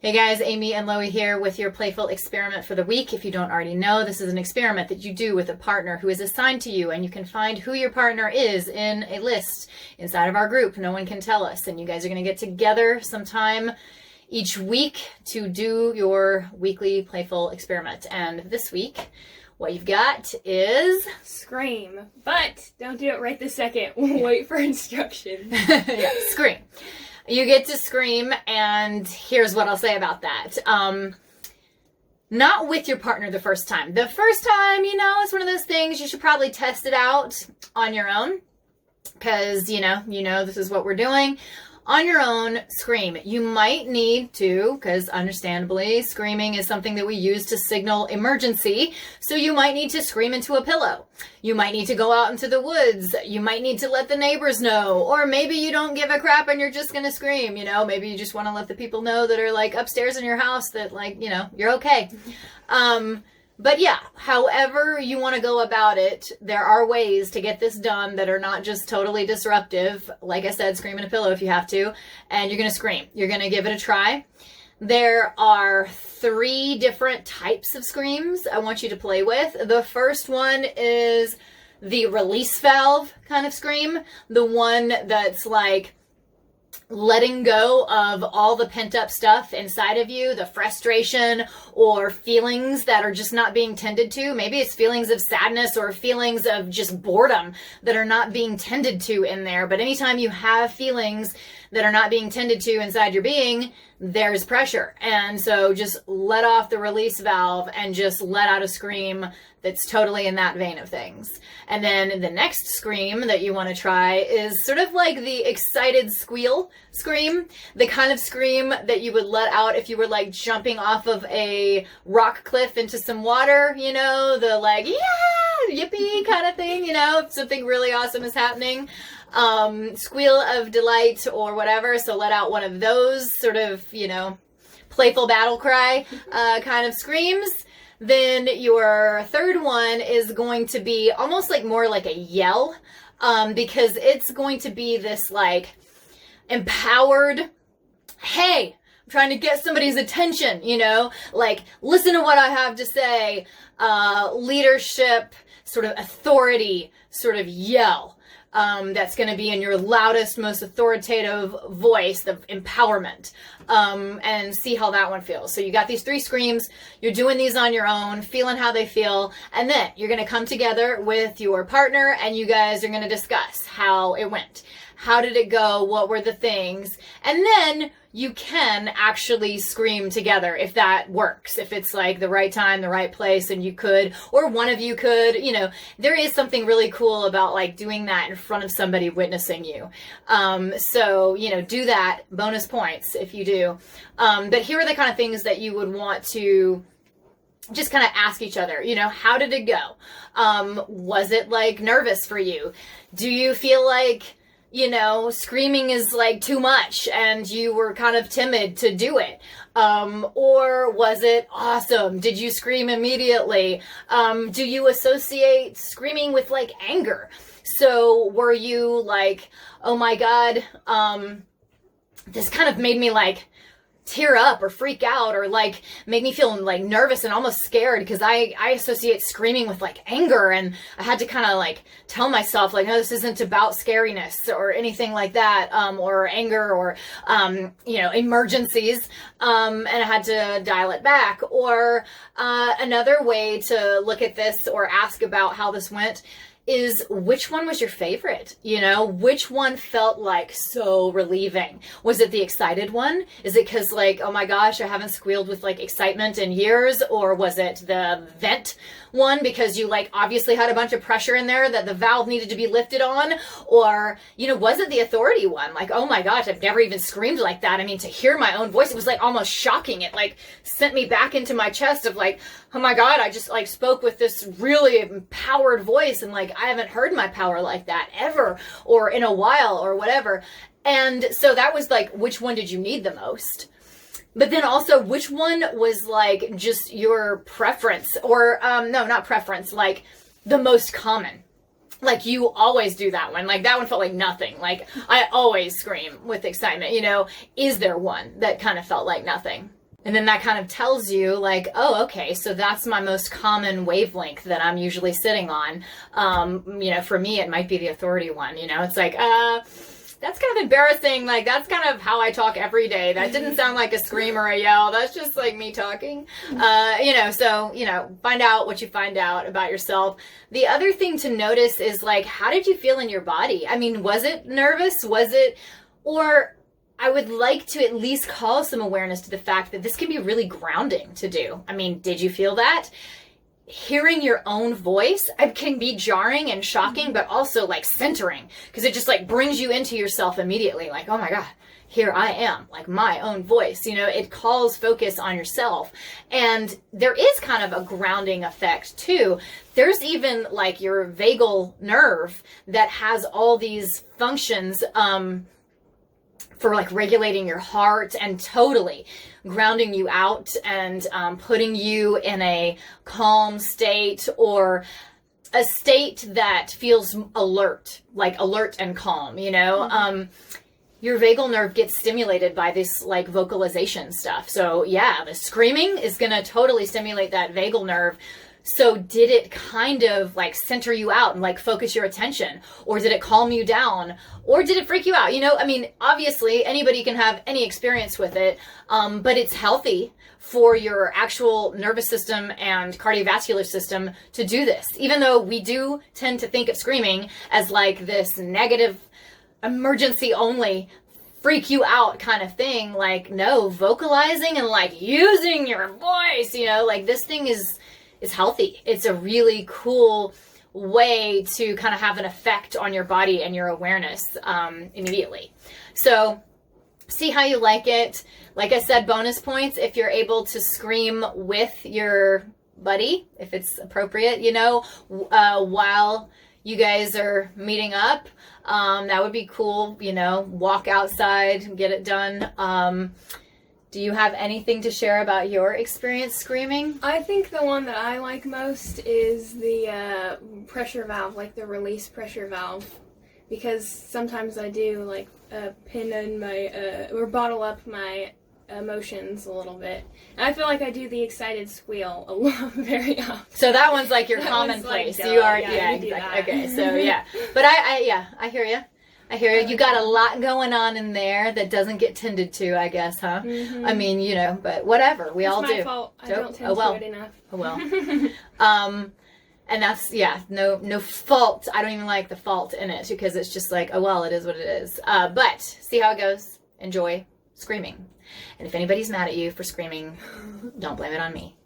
Hey guys, Amy and Loie here with your playful experiment for the week. If you don't already know, this is an experiment that you do with a partner who is assigned to you, and you can find who your partner is in a list inside of our group. No one can tell us, and you guys are going to get together sometime each week to do your weekly playful experiment. And this week, what you've got is... Scream. But don't do it right this second. Wait for instructions. Yeah, scream. You get to scream, and here's what I'll say about that. Not with your partner the first time. The first time, it's one of those things you should probably test it out on your own. Because, you know this is what we're doing. On your own, scream. You might need to, because understandably, screaming is something that we use to signal emergency. So you might need to scream into a pillow. You might need to go out into the woods. You might need to let the neighbors know. Or maybe you don't give a crap and you're just going to scream. Maybe you just want to let the people know that are upstairs in your house that you're okay. But yeah, however you want to go about it, there are ways to get this done that are not just totally disruptive. Like I said, scream in a pillow if you have to, and you're going to scream. You're going to give it a try. There are 3 different types of screams I want you to play with. The first one is the release valve kind of scream. The one that's letting go of all the pent-up stuff inside of you, the frustration or feelings that are just not being tended to. Maybe it's feelings of sadness or feelings of just boredom that are not being tended to in there. But anytime you have feelings that are not being tended to inside your being, there's pressure. And so just let off the release valve and just let out a scream that's totally in that vein of things. And then the next scream that you want to try is sort of like the excited squeal scream, the kind of scream that you would let out if you were jumping off of a rock cliff into some water, the yeah, yippee kind of thing, if something really awesome is happening. Squeal of delight or whatever. So let out one of those sort of, playful battle cry kind of screams. Then your third one is going to be almost more like a yell, because it's going to be this empowered, hey, I'm trying to get somebody's attention, listen to what I have to say, leadership, sort of authority, sort of yell. That's going to be in your loudest, most authoritative voice, the empowerment, and see how that one feels. So you got these 3 screams. You're doing these on your own, feeling how they feel, and then you're going to come together with your partner, and you guys are going to discuss how it went. How did it go? What were the things? And then you can actually scream together if that works. If it's the right time, the right place, and you could, or one of you could, there is something really cool about doing that in front of somebody witnessing you. So, do that. Bonus points if you do. But here are the kind of things that you would want to just kind of ask each other, how did it go? Was it nervous for you? Do you feel screaming is too much and you were kind of timid to do it? Or was it awesome? Did you scream immediately? Do you associate screaming with anger? So were you oh my God, this kind of made me tear up or freak out or made me feel nervous and almost scared, because I associate screaming with anger, and I had to kind of tell myself no, this isn't about scariness or anything like that, or anger or emergencies, and I had to dial it back. Or another way to look at this or ask about how this went is, which one was your favorite? Which one felt so relieving? Was it the excited one? Is it because oh my gosh, I haven't squealed with excitement in years? Or was it the vent one because you obviously had a bunch of pressure in there that the valve needed to be lifted on? Or, was it the authority one? Oh my gosh, I've never even screamed like that. I mean, to hear my own voice, it was almost shocking. It sent me back into my chest of oh my God, I just spoke with this really empowered voice, and I haven't heard my power like that ever or in a while or whatever. And so that was which one did you need the most? But then also, which one was just your preference, or no, not preference, the most common? You always do that one. That one felt like nothing. I always scream with excitement. Is there one that kind of felt like nothing? And then that kind of tells you like, oh, okay, so that's my most common wavelength that I'm usually sitting on. You know, for me, it might be the authority one. You know, it's like, that's kind of embarrassing. Like, that's kind of how I talk every day. That didn't sound like a scream or a yell. That's just like me talking. You know, so, you know, find out what you find out about yourself. The other thing to notice is like, how did you feel in your body? I mean, was it nervous? Was it, or I would like to at least call some awareness to the fact that this can be really grounding to do. I mean, did you feel that? Hearing your own voice can be jarring and shocking, but also like centering, because it just like brings you into yourself immediately. Like, oh my God, here I am, like my own voice. You know, it calls focus on yourself. And there is kind of a grounding effect too. There's even like your vagal nerve that has all these functions, for like regulating your heart and totally grounding you out and putting you in a calm state, or a state that feels alert, like alert and calm, you know. Your vagal nerve gets stimulated by this like vocalization stuff. So yeah, the screaming is going to totally stimulate that vagal nerve. So did it kind of like center you out and like focus your attention, or did it calm you down, or did it freak you out? You know, I mean, obviously anybody can have any experience with it, but it's healthy for your actual nervous system and cardiovascular system to do this. Even though we do tend to think of screaming as like this negative, emergency only, freak you out kind of thing. Like, no, vocalizing and like using your voice, you know, like this thing is healthy. It's a really cool way to kind of have an effect on your body and your awareness immediately. So see how you like it. Like I said, bonus points if you're able to scream with your buddy, if it's appropriate, you know, while you guys are meeting up. That would be cool, you know, walk outside and get it done. Do you have anything to share about your experience screaming? I think the one that I like most is the pressure valve, like the release pressure valve, because sometimes I do like pin in my or bottle up my emotions a little bit. And I feel like I do the excited squeal a lot, very often. So that one's like your That commonplace. one's like, You are, yeah, yeah, you do exactly. that. Okay, so yeah, but I hear you. I hear you. You got a lot going on in there that doesn't get tended to, I guess, huh? Mm-hmm. I mean, you know, but whatever. We all do. It's my fault. I don't tend to it enough. Oh well. And that's, yeah, no fault. I don't even like the fault in it, because it's just like, oh well, it is what it is. But see how it goes. Enjoy screaming. And if anybody's mad at you for screaming, don't blame it on me.